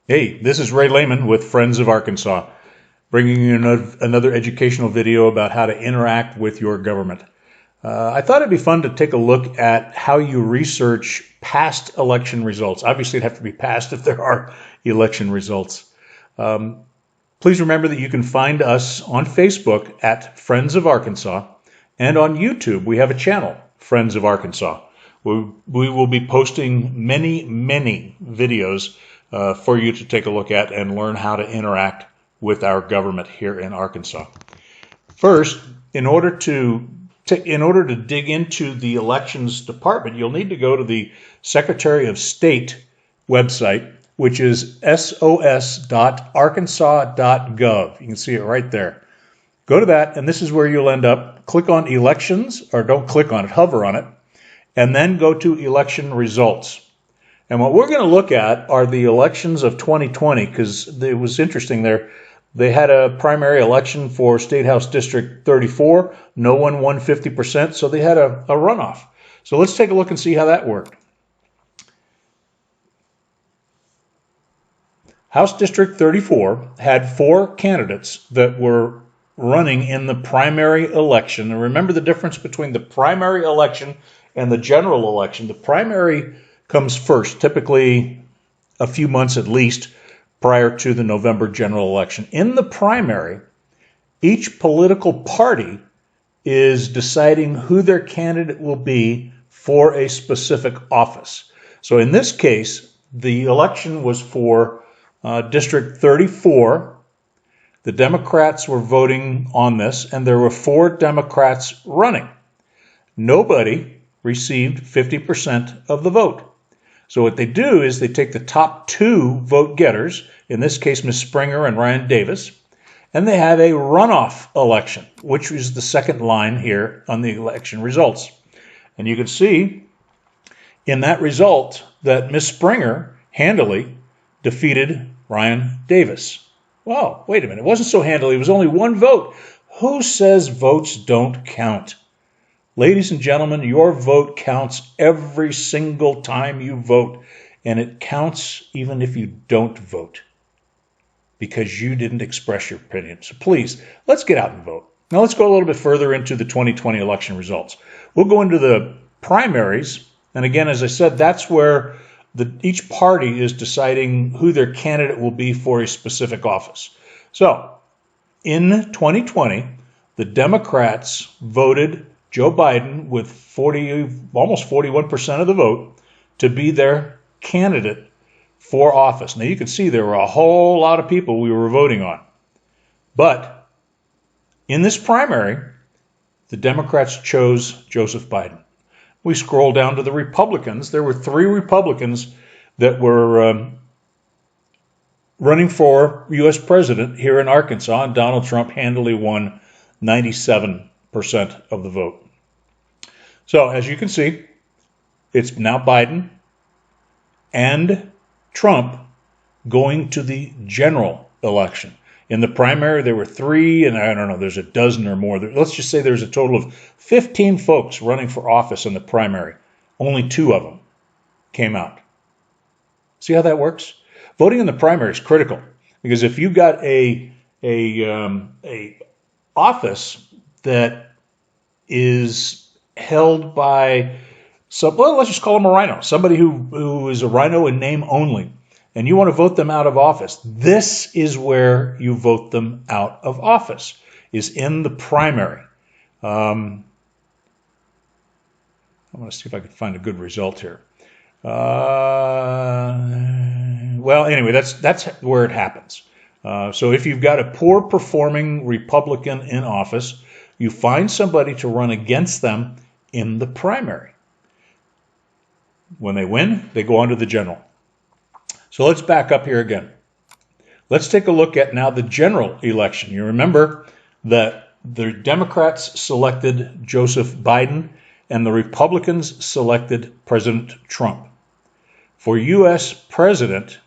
Hey, this is Ray Lehman with Friends of Arkansas, bringing you another educational video about how to interact with your government. I thought it'd be fun to take a look at how you research past election results. Obviously, it'd have to be past if there are election results. Please remember that you can find us on Facebook at Friends of Arkansas, and on YouTube, we have a channel, Friends of Arkansas. We will be posting many videos for you to take a look at and learn how to interact with our government here in Arkansas. First, in order to dig into the elections department, you'll need to go to the Secretary of State website, which is sos.arkansas.gov. You can see it right there. Go to that, and this is where you'll end up. Click on elections, or don't click on it, hover on it, and then go to election results. And what we're going to look at are the elections of 2020, because it was interesting there. They had a primary election for State House District 34. No one won 50%, so they had a runoff. So let's take a look and see how that worked. House District 34 had 4 candidates that were running in the primary election. And remember the difference between the primary election and the general election. The primary comes first, typically a few months at least prior to the November general election. In the primary, each political party is deciding who their candidate will be for a specific office. So in this case, the election was for District 34. The Democrats were voting on this, and there were 4 Democrats running. Nobody received 50% of the vote. So what they do is they take the top 2 vote getters, in this case Ms. Springer and Ryan Davis, and they have a runoff election, which is the second line here on the election results. And you can see in that result that Ms. Springer handily defeated Ryan Davis. Wow, wait a minute, it wasn't so handily, it was only 1 vote. Who says votes don't count? Ladies and gentlemen, your vote counts every single time you vote, and it counts even if you don't vote because you didn't express your opinion. So please, let's get out and vote. Now let's go a little bit further into the 2020 election results. We'll go into the primaries, and again, as I said, that's where each party is deciding who their candidate will be for a specific office. So in 2020, the Democrats voted Joe Biden with almost 41% of the vote to be their candidate for office. Now you can see there were a whole lot of people we were voting on. But in this primary, the Democrats chose Joseph Biden. We scroll down to the Republicans. There were 3 Republicans that were running for U.S. president here in Arkansas, and Donald Trump handily won 97% of the vote. So as you can see, it's now Biden and Trump going to the general election. In the primary, there were 3, and I don't know, there's a dozen or more. Let's just say there's a total of 15 folks running for office in the primary. Only 2 of them came out. See how that works? Voting in the primary is critical, because if you got a office that is held by let's just call him a rhino, somebody who is a rhino in name only, and you want to vote them out of office, this is where you vote them out of office, is in the primary. I'm going to see if I can find a good result here. Well, anyway, that's where it happens. So if you've got a poor performing Republican in office, you find somebody to run against them in the primary. When they win, they go on to the general. So let's back up here again. Let's take a look at now the general election. You remember that the Democrats selected Joseph Biden and the Republicans selected President Trump. For U.S. president,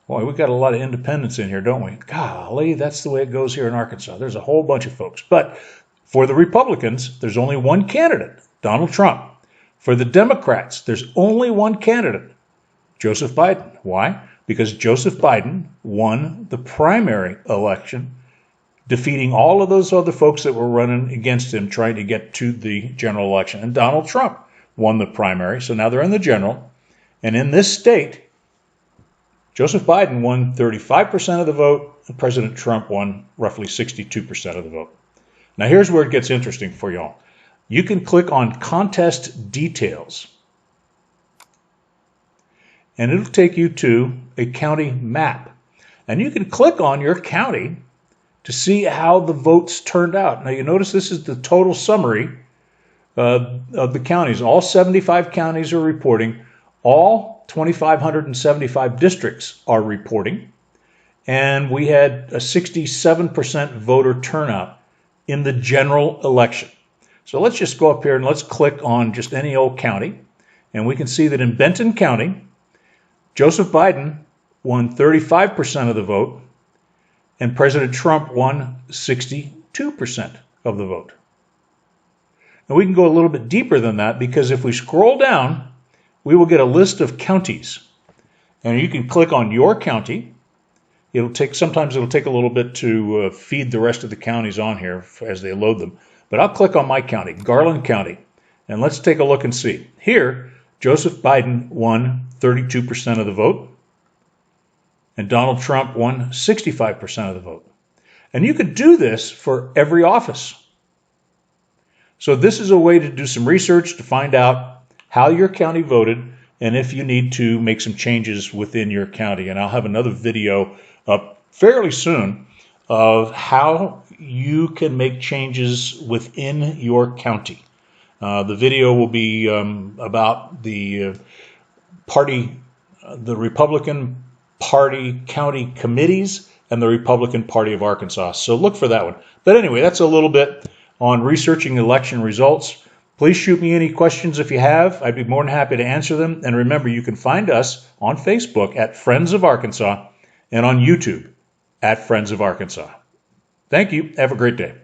boy, we've got a lot of independents in here, don't we? Golly, that's the way it goes here in Arkansas. There's a whole bunch of folks. But for the Republicans, there's only 1 candidate, Donald Trump. For the Democrats, there's only one candidate, Joseph Biden. Why? because Joseph Biden won the primary election, defeating all of those other folks that were running against him trying to get to the general election. And Donald Trump won the primary, so now they're in the general. And in this state, Joseph Biden won 35% of the vote, and President Trump won roughly 62% of the vote. Now here's where it gets interesting for y'all. You can click on Contest Details, and it'll take you to a county map. And you can click on your county to see how the votes turned out. Now you notice this is the total summary of the counties. All 75 counties are reporting. All 2,575 districts are reporting. And we had a 67% voter turnout in the general election. So let's just go up here and let's click on just any old county. And we can see that in Benton County, Joseph Biden won 35% of the vote, and President Trump won 62% of the vote. And we can go a little bit deeper than that, because if we scroll down, we will get a list of counties. And you can click on your county. Sometimes it'll take a little bit to feed the rest of the counties on here as they load them. But I'll click on my county, Garland County, and let's take a look and see. Here, Joseph Biden won 32% of the vote, and Donald Trump won 65% of the vote. And you could do this for every office. So this is a way to do some research to find out how your county voted and if you need to make some changes within your county. And I'll have another video up fairly soon of how you can make changes within your county. The video will be about the Republican Party county committees and the Republican Party of Arkansas. So look for that one. But anyway, that's a little bit on researching election results. Please shoot me any questions if you have. I'd be more than happy to answer them. And remember, you can find us on Facebook at Friends of Arkansas and on YouTube at Friends of Arkansas. Thank you. Have a great day.